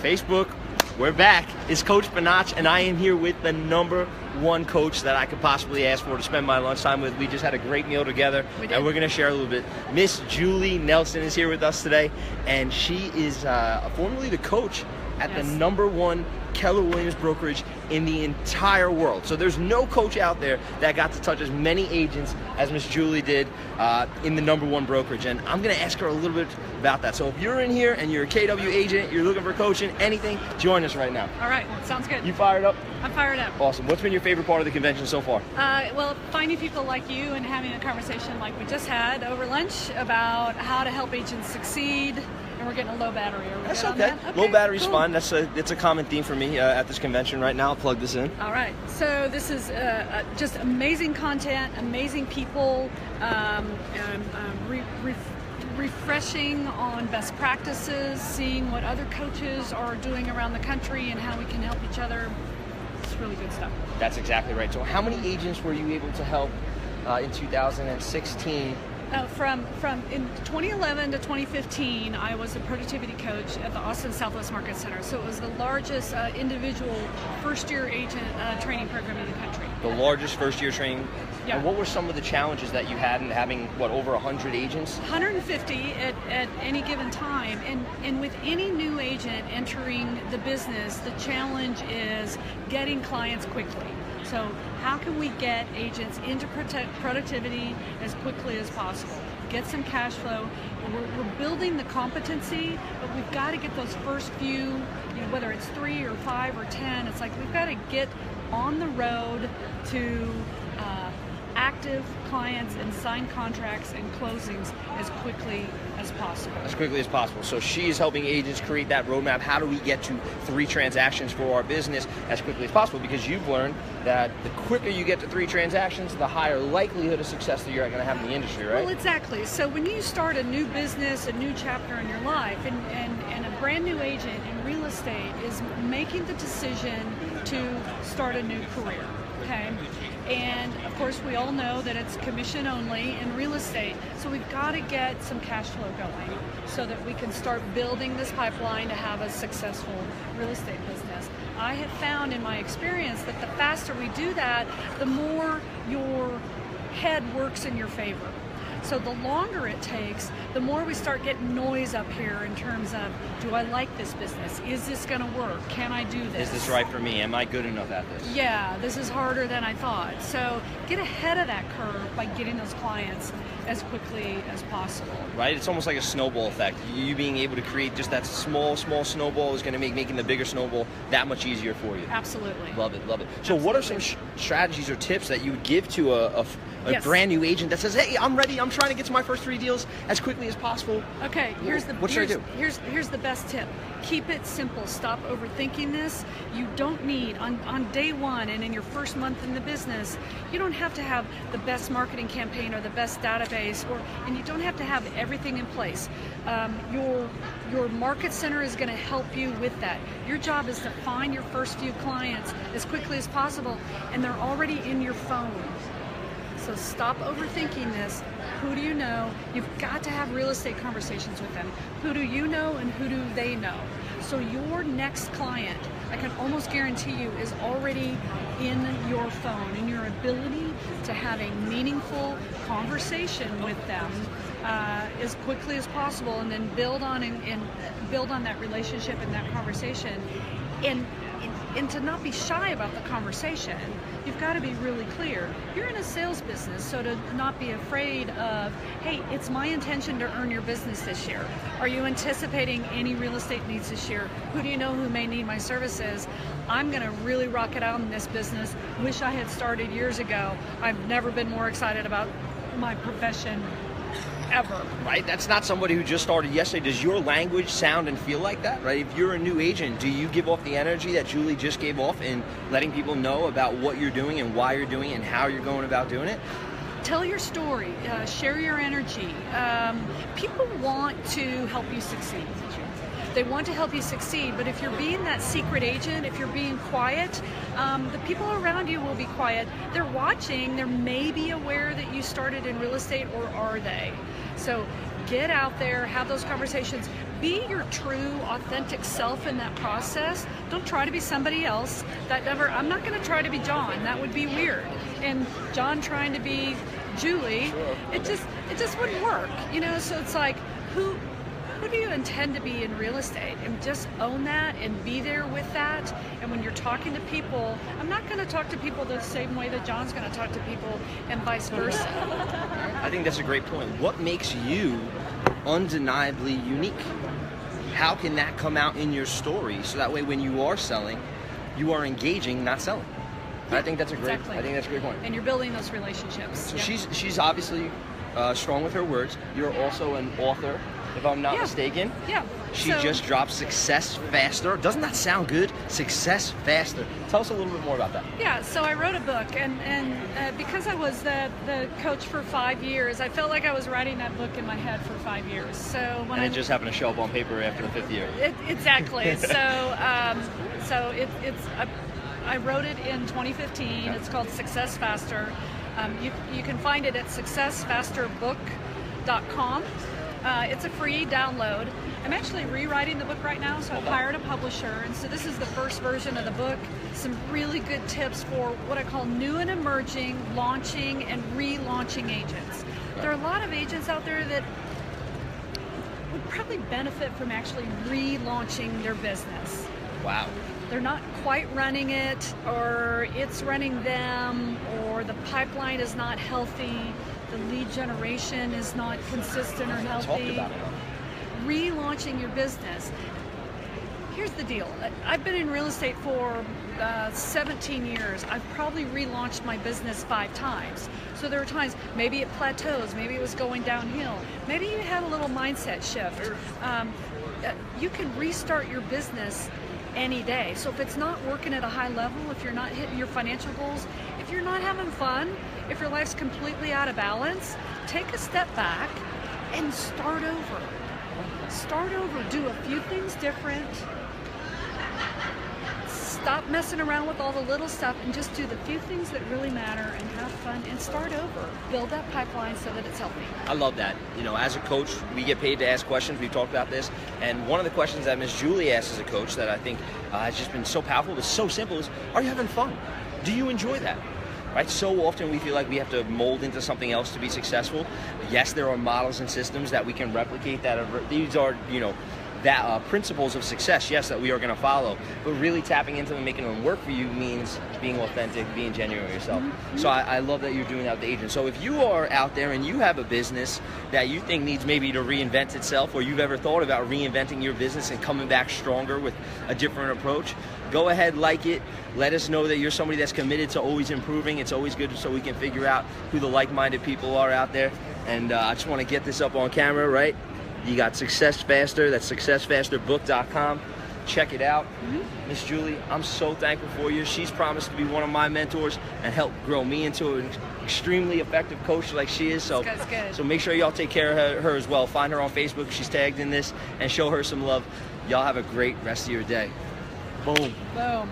Facebook, we're back. It's Coach Bonacci, and I am here with the #1 coach that I could possibly ask for to spend my lunchtime with. We just had a great meal together, and we're going to share a little bit. Miss Julie Nelson is here with us today, and she is formerly the coach at the #1 Keller Williams brokerage in the entire world. So there's no coach out there that got to touch as many agents as Miss Julie did in the #1 brokerage. And I'm going to ask her a little bit about that. So if you're in here and you're a KW agent, you're looking for coaching, anything, join us right now. All right, sounds good. You fired up? I'm fired up. Awesome. What's been your favorite part of the convention so far? Well, finding people like you and having a conversation like we just had over lunch about how to help agents succeed. And we're getting a low battery. That's okay. Low battery's fine. It's a common theme for me at this convention right now. I'll plug this in. All right. So this is just amazing content, amazing people, refreshing on best practices, seeing what other coaches are doing around the country and how we can help each other. It's really good stuff. That's exactly right. So how many agents were you able to help in 2016? From in 2011 to 2015, I was a productivity coach at the Austin Southwest Market Center. So it was the largest individual first-year agent training program in the country. The largest first-year training? Yeah. And what were some of the challenges that you had in having, over 100 agents? 150 at any given time. And with any new agent entering the business, the challenge is getting clients quickly. So how can we get agents into productivity as quickly as possible? Get some cash flow. We're building the competency, but we've got to get those first few, whether it's 3 or 5 or 10, it's like we've got to get on the road to active clients and sign contracts and closings as quickly as possible. As quickly as possible. So she's helping agents create that roadmap. How do we get to 3 transactions for our business as quickly as possible? Because you've learned that the quicker you get to 3 transactions, the higher likelihood of success that you're going to have in the industry, right? Well, exactly. So when you start a new business, a new chapter in your life, and a brand new agent in real estate is making the decision to start a new career, okay? And of course, we all know that it's commission only in real estate. So we've got to get some cash flow going so that we can start building this pipeline to have a successful real estate business. I have found in my experience that the faster we do that, the more your head works in your favor. So the longer it takes, the more we start getting noise up here in terms of, do I like this business? Is this going to work? Can I do this? Is this right for me? Am I good enough at this? Yeah, this is harder than I thought. So get ahead of that curve by getting those clients as quickly as possible. Right? It's almost like a snowball effect. You being able to create just that small snowball is going to make making the bigger snowball that much easier for you. Absolutely. Love it, love it. So what are some strategies or tips that you would give to a brand new agent that says, hey, I'm ready, I'm trying to get to my first 3 deals as quickly as possible? Okay, what should I do? Here's the best tip. Keep it simple. Stop overthinking this. You don't need, on day 1 and in your first month in the business, you don't have to have the best marketing campaign or the best database, and you don't have to have everything in place. Your market center is going to help you with that. Your job is to find your first few clients as quickly as possible, and they're already in your phone. So stop overthinking this. Who do you know? You've got to have real estate conversations with them. Who do you know and who do they know? So your next client, I can almost guarantee you, is already in your phone, and your ability to have a meaningful conversation with them as quickly as possible, and then build on that relationship and that conversation. And to not be shy about the conversation, you've got to be really clear. You're in a sales business, so to not be afraid of, hey, it's my intention to earn your business this year. Are you anticipating any real estate needs this year? Who do you know who may need my services? I'm going to really rock it out in this business. Wish I had started years ago. I've never been more excited about my profession ever. Right? That's not somebody who just started yesterday. Does your language sound and feel like that? Right? If you're a new agent, do you give off the energy that Julie just gave off in letting people know about what you're doing and why you're doing it and how you're going about doing it? Tell your story. Share your energy. People want to help you succeed. They want to help you succeed, but if you're being that secret agent, if you're being quiet, the people around you will be quiet. They're watching. They may be aware that you started in real estate, or are they? So get out there, have those conversations, be your true, authentic self in that process. Don't try to be somebody else. I'm not going to try to be John. That would be weird. And John trying to be Julie, it just wouldn't work. So it's like, who do you intend to be in real estate? And just own that and be there with that. And when you're talking to people, I'm not going to talk to people the same way that John's going to talk to people, and vice versa. I think that's a great point. What makes you undeniably unique? How can that come out in your story so that way when you are selling, you are engaging, not selling? I think that's a great. Exactly. I think that's a great point. And you're building those relationships. So she's obviously strong with her words. You're also an author, if I'm not mistaken. Yeah. She just dropped Success Faster. Doesn't that sound good? Success Faster. Tell us a little bit more about that. Yeah, so I wrote a book, and because I was the coach for 5 years, I felt like I was writing that book in my head for 5 years. So when it just happened to show up on paper after the 5th year. Exactly. I wrote it in 2015. It's called Success Faster. You can find it at successfasterbook.com. It's a free download. I'm actually rewriting the book right now, so I've hired a publisher, and so this is the first version of the book. Some really good tips for what I call new and emerging, launching and relaunching agents. There are a lot of agents out there that would probably benefit from actually relaunching their business. Wow. They're not quite running it, or it's running them, or the pipeline is not healthy, the lead generation is not consistent or healthy. Talk about it. Relaunching your business. Here's the deal. I've been in real estate for 17 years. I've probably relaunched my business 5 times. So there were times, maybe it plateaus, maybe it was going downhill, maybe you had a little mindset shift. You can restart your business any day. So if it's not working at a high level, if you're not hitting your financial goals, if you're not having fun, if your life's completely out of balance, take a step back and start over. Start over. Do a few things different. Stop messing around with all the little stuff and just do the few things that really matter and have fun and start over. Build that pipeline so that it's healthy. I love that. As a coach, we get paid to ask questions. We've talked about this. And one of the questions that Miss Julie asks as a coach that I think has just been so powerful, it's so simple, is, are you having fun? Do you enjoy that? Right? So often we feel like we have to mold into something else to be successful. Yes, there are models and systems that we can replicate these are, principles of success, yes, that we are going to follow. But really tapping into them and making them work for you means being authentic, being genuine yourself. Mm-hmm. So I love that you're doing that with the agent. So if you are out there and you have a business that you think needs maybe to reinvent itself, or you've ever thought about reinventing your business and coming back stronger with a different approach, go ahead, like it. Let us know that you're somebody that's committed to always improving. It's always good so we can figure out who the like-minded people are out there. And I just want to get this up on camera, right? You got Success Faster. That's successfasterbook.com. Check it out. Miss Julie, I'm so thankful for you. She's promised to be one of my mentors and help grow me into an extremely effective coach like she is. So, so make sure y'all take care of her as well. Find her on Facebook. She's tagged in this, and show her some love. Y'all have a great rest of your day. Boom. Boom.